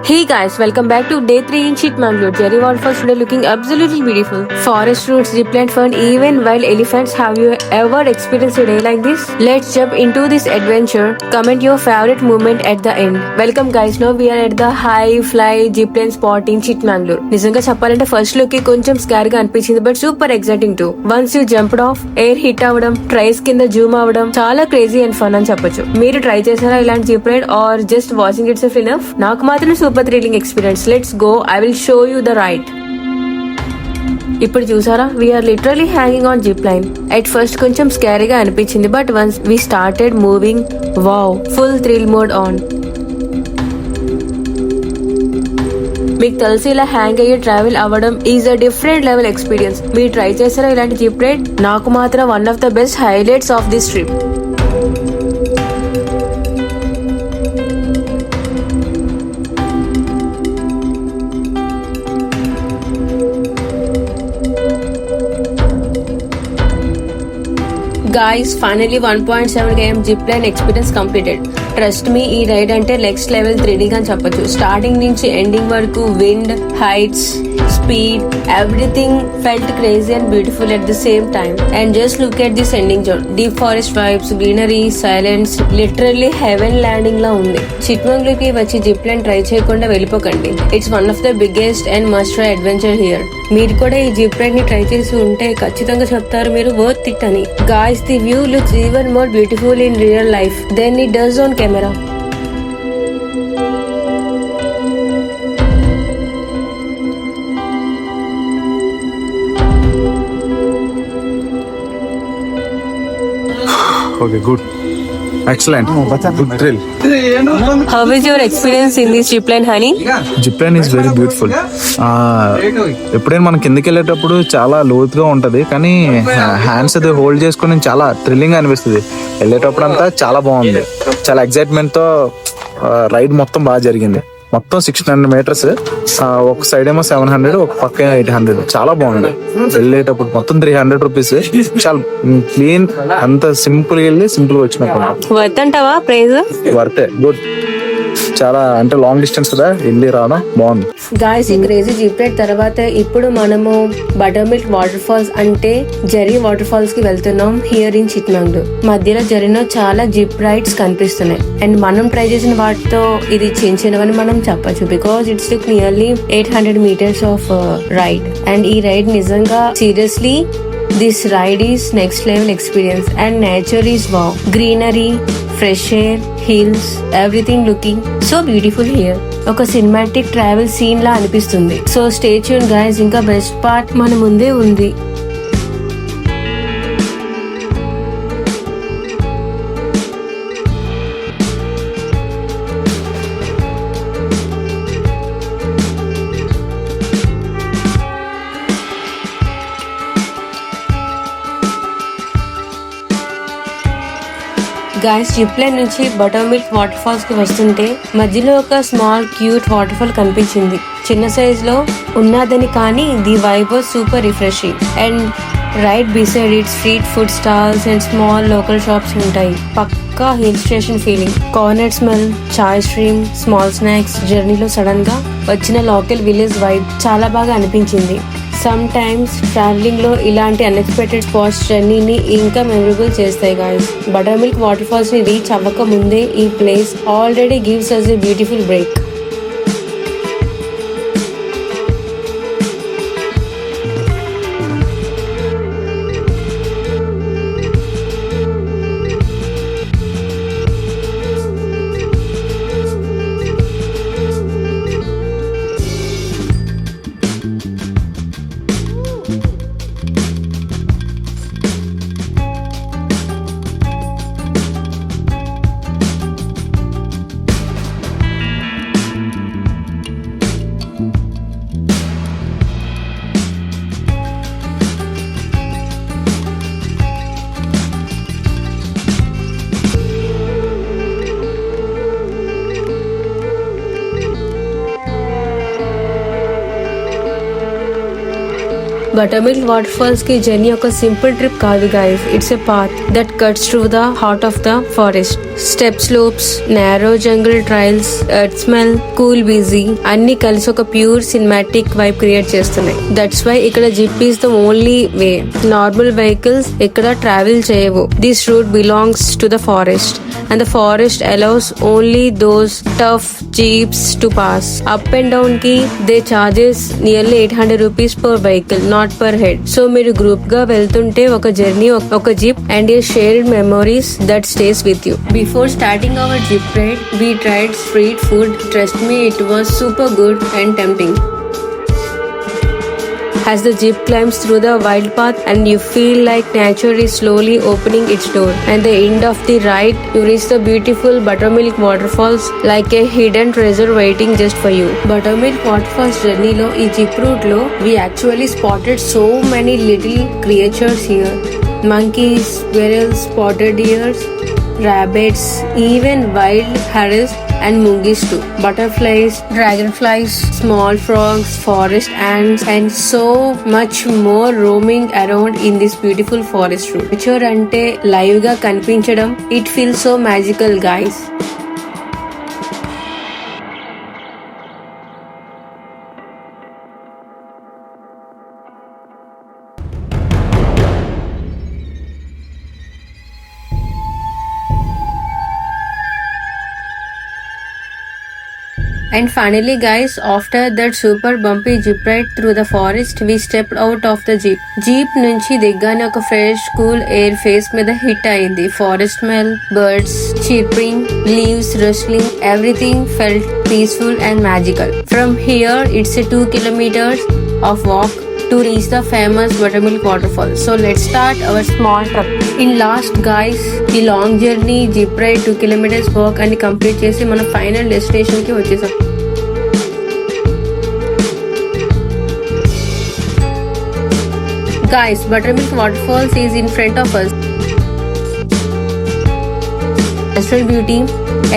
Hey guys, welcome back to day 3 in Chikmagalur. Jhari Waterfalls today looking absolutely beautiful. Forest routes, zipline fun, even wild elephants. Have you ever experienced a day like this? Let's jump into this adventure. Comment your favorite moment at the end. Welcome guys, now we are at the high fly zipline spot in Chikmagalur. నిజంగా చెప్పాలంటే first look కి కొంచెం scar గా అనిపించింది, but super exciting to. Once you jumped of, air hit అవ్వడం, tries కింద Zoom అవ్వడం చాలా క్రేజీ అండ్ ఫన్ అని చెప్పొచ్చు. మీరు ట్రై చేశారా ఇలాంటి zip ride or just watching it's enough? నాకు మాత్రం super thrilling experience. Let's go, I will show you the ride. ఇప్పుడు చూసారా, we are literally hanging on zip line. At first కొంచెం స్కారీగా అనిపించింది, but once we started moving, wow, full thrill mode on. మీకు తెలిసి ఇలా హ్యాంగ్ అయ్యి ట్రావెల్ అవ్వడం is a different level experience. మీరు ట్రై చేసారా ఇలాంటి జిప్ రైడ్? నాకు మాత్రం one of the best highlights of this trip. Guys, finally 1.7 km zipline experience completed. Trust me, ఈ రైడ్ అంటే నెక్స్ట్ లెవెల్ థ్రిల్లింగ్ అని చెప్పొచ్చు. స్టార్టింగ్ నుంచి ఎండింగ్ వరకు wind, heights, speed, everything felt crazy and beautiful at the same time. And just look at this ending zone, deep forest vibes, greenery, silence, literally heaven landing లా ఉంది. చిక్మంగళూరు కి వచ్చి zip line try చేయకుండా వెళ్ళిపోకండి. It's one of the biggest and must try adventure here. మీరు కూడా ఈ zip ride ని ట్రై చేసి ఉంటే ఖచ్చితంగా చెప్తారు మీరు వర్త్ ఇట్ అని. Guys, the view looks even more beautiful in real life then it does on camera. Okay, good. Excellent. Good thrill. How is your experience in this zipline, honey? Zipline is very beautiful. ఎప్పుడైనా మనం కిందకి వెళ్ళేటప్పుడు చాలా లోతుగా ఉంటది, కానీ hands అది hold చేసుకుని చాలా థ్రిల్లింగ్ అనిపిస్తుంది. వెళ్ళేటప్పుడు అంతా చాలా బాగుంది. చాలా ఎక్సైట్మెంట్ తో రైడ్ మొత్తం బాగా జరిగింది. మొత్తం 600 meters, ఒక సైడ్ ఏమో 700, ఒక పక్క 800. చాలా బాగుంది. వెళ్ళేటప్పుడు మొత్తం 300 rupees. చాలా క్లీన్, అంత సింపుల్ గా వెళ్ళి సింపుల్ గా వచ్చినప్పుడు వర్త్ అంటావా? ప్రైజ్ వర్తే. గుడ్. చాలా అంటే లాంగ్ డిస్టెన్స్ కదా, వెళ్ళి రావడం బాగుంది. గాయ్స్, ఈ క్రేజీ జిప్ రైడ్ తర్వాత ఇప్పుడు మనము బటర్ మిల్క్ వాటర్ ఫాల్స్ అంటే జరీ వాటర్ ఫాల్స్ కి వెళ్తున్నాం హియర్ ఇన్ చిక్మంగళూరు. మధ్యలో జరిగిన చాలా జిప్ రైడ్స్ కనిపిస్తున్నాయి, అండ్ మనం ట్రై చేసిన వాటితో ఇది చిన్నవని మనం చెప్పచ్చు. Because it's took nearly 800 meters of ride. And ఈ రైడ్ నిజంగా seriously this ride is next level experience. And nature is wow, greenery, fresh air, hills, everything looking so beautiful here. ఒక సినిమాటిక్ ట్రావెల్ సీన్ లా అనిపిస్తుంది. So stay tune guys, ఇంకా best part మన ముందే ఉంది. Guys, zip line నుంచి Buttermilk water falls కి వస్తుంటే మధ్యలో ఒక స్మాల్ క్యూట్ వాటర్ ఫాల్ కనిపించింది. చిన్న సైజ్ లో ఉన్నదని, కానీ the vibe was super refreshing. And right beside it street food stalls and small local shops ఉంటాయి. పక్కా hill station feeling. Corner smell, chai stream, small snacks. జర్నీలో సడన్ గా వచ్చిన లోకల్ విలేజ్ వైబ్ చాలా బాగా అనిపించింది. సమ్ టైమ్స్ ట్రావెలింగ్ లో ఇలాంటి అన్ఎక్స్పెక్టెడ్ స్పాట్స్ జర్నీని ఇంకా మెమరబుల్ చేస్తాయి guys. Buttermilk Waterfalls ని రీచ్ అవ్వక ముందే ఈ place already gives us a beautiful break. Buttermilk Waterfalls की जर्नी ఒక సింపుల్ ట్రిప్ కాదు guys. It's a path that cuts through the heart of the forest. Step slopes, narrow jungle trails, earth smell, cool breeze అన్ని కలిసి ఒక pure cinematic vibe create చేస్తున్నాయి. That's why ఇక్కడ zip is the only way. Normal vehicles ఇక్కడ travel చేయవు. This route belongs to the forest and the forest allows only those tough jeeps to pass. Up and down ki they charges nearly 800 rupees per vehicle, not per head. So మీరు group గా వెళ్తుంటే ఒక journey, ఒక jeep and a shared memories that stays with you. Before starting our jeep ride, we tried street food. Trust me, it was super good and tempting. As the jeep climbs through the wild path and you feel like nature is slowly opening its door. At the end of the ride, you reach the beautiful Buttermilk Waterfalls like a hidden treasure waiting just for you. Buttermilk Waterfalls journey lo, ee jeep route lo, we actually spotted so many little creatures here. Monkeys, squirrels, spotted deers, rabbits, even wild hares and monkeys too. Butterflies, dragonflies, small frogs, forest ants and so much more roaming around in this beautiful forest route. Nature ante live ga kanpinchadam, it feels so magical, guys. And finally guys, after that super bumpy jeep ride through the forest, we stepped out of the jeep. Jeep nunchi diggane oka fresh cool air face మీద hit అయింది. Forest smell, birds chirping, leaves rustling, everything felt peaceful and magical. From here it's a 2 kilometers of walk to reach the famous Buttermilk Waterfall. So let's start our small trip. In last guys, the long journey, jeep ride, 2 kilometers walk and complete చేసి మన final destination కి వచ్చేసాం. Guys, Buttermilk Waterfalls is in front of us. Natural beauty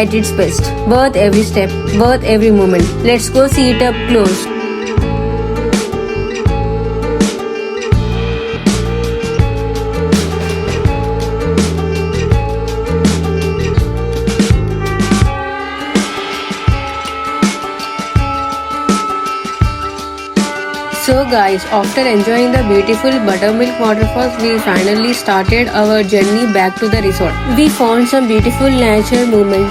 at its best. Worth every step, worth every moment. Let's go see it up close. So guys, after enjoying the beautiful Buttermilk Waterfalls, we finally started our journey back to the resort. We found some beautiful nature movement.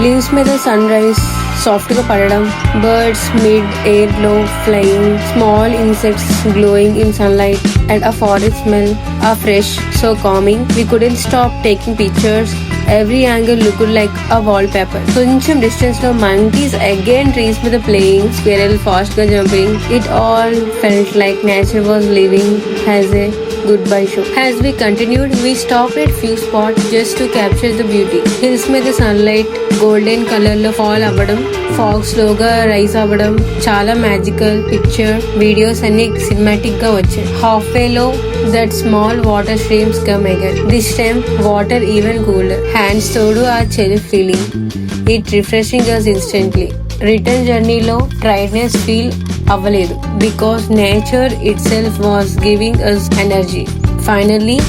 Leaves మీద sunrise soft గా పడడం, birds mid-air low flying, small insects glowing in sunlight and a forest smell, a fresh, so calming. We couldn't stop taking pictures. Every angle looked like a wallpaper. కొంచెం distance లో monkeys again trees మీద playing, squirrel fast గా jumping. It all felt like nature was living as a goodbye show. As we continued, we stopped at few spots just to capture the beauty. Hills మీద sunlight golden color లో fall అవ్వడం, fog స్లోగా rise అవ్వడం, చాలా magical picture videos అన్ని cinematic గా వచ్చాయి. Halfway లో that small water streams come again. This time water even cooler. Hands తోడు ఆ chill feeling. It refreshing us instantly. Return జర్నీలో టైర్డ్నెస్ ఫీల్ అవ్వలేదు because nature itself was giving us energy. Finally,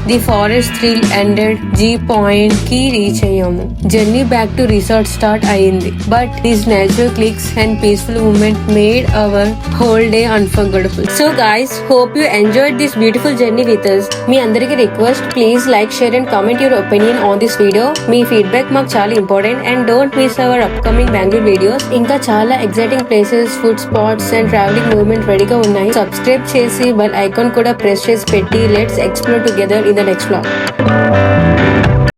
the forest thrill ended. Jeep point కి reach అయ్యాము. Journey back to resort start అయ్యింది. But these natural clicks and peaceful moment made our whole day unforgettable. So guys, hope you enjoyed this beautiful journey with us. మీ అందరికి request, please like, share and comment your opinion on this video. మీ feedback మాకు చాలా important and don't miss our upcoming Bengaluru videos. ఇంకా చాలా exciting places, food spots and travelling movement రెడీగా ఉన్నాయి. Subscribe చేసి బెల్ ఐకాన్ కూడా ప్రెస్ చేసి పెట్టి let's explore together in the next vlog.